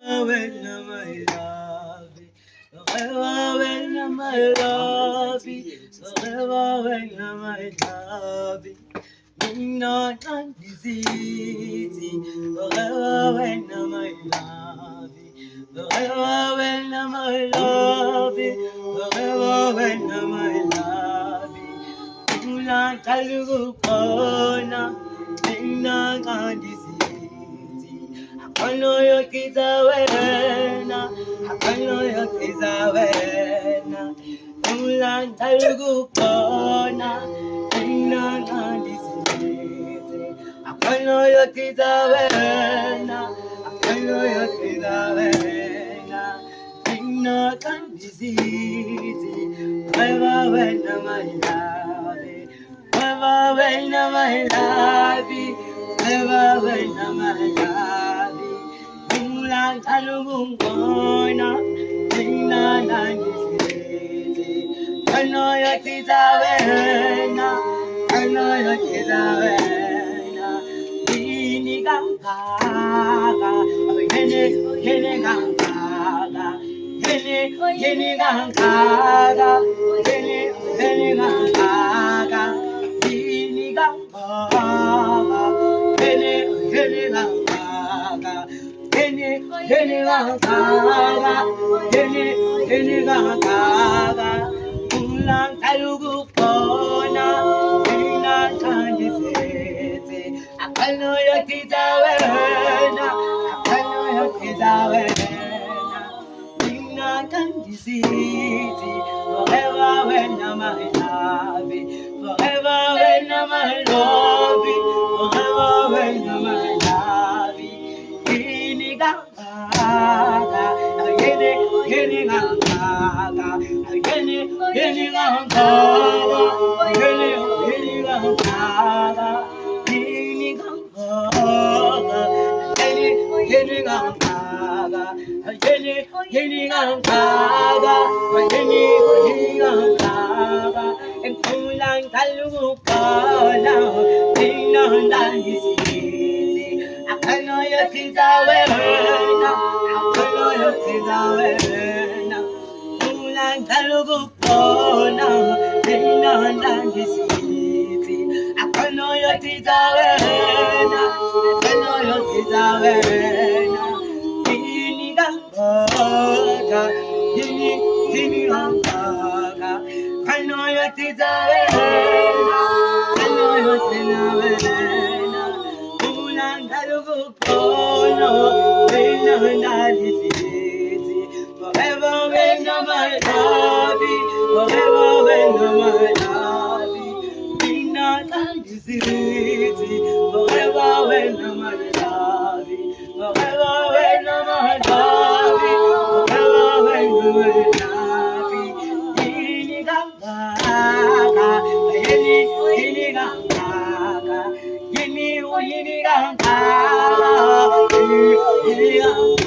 when my love, forever when my love, forever when my love, not easy, forever when my love, forever when my love, forever when my love, Tula talugu kona, nina ngandisi. Akano yokiza wena, akano yokiza wena. Ulan talugu kona, ina ngandisi. Akano yokiza wena, akano yokiza wena. Ina ngandisi. Forever when my love, forever when my love, forever when my love. Mulan talugung kona, ina nandisi. Kano yokiza wena, kano yokiza wena. Ini gangkaga, yene gangkaga, yene gangkaga, yene gangkaga. Ini gangkaga, yene gangkaga, yene gangkaga, yene gangkaga. Ulang talugu kona, ina kandisete. Akano yokiza wena, akano yokiza wena. Ina kandisete. Forever when my love, forever when my love, forever when my love. Ini gangkaga, yene gangkaga, yene gangkaga, yene gangkaga. Ini gangkaga, yene gangkaga, yene gangkaga, yene gangkaga. En kulang talugu kona, ina nandisi. Akano yokiza wena, akano yokiza wena. Kulang talugu kona, ina nandisi. Akano yokiza wena, akano yokiza wena. Ini gangkaga, ini gangkaga. Kano yokiza wena, kano yokiza wena. Kulang talugu kona, ina nandisi. Forever when my love, forever when my love. Ina nandisi. Forever when my love, forever when my love, forever when my love. Ini gangkaga, ini gangkaga, ini gangkaga, ini gangkaga.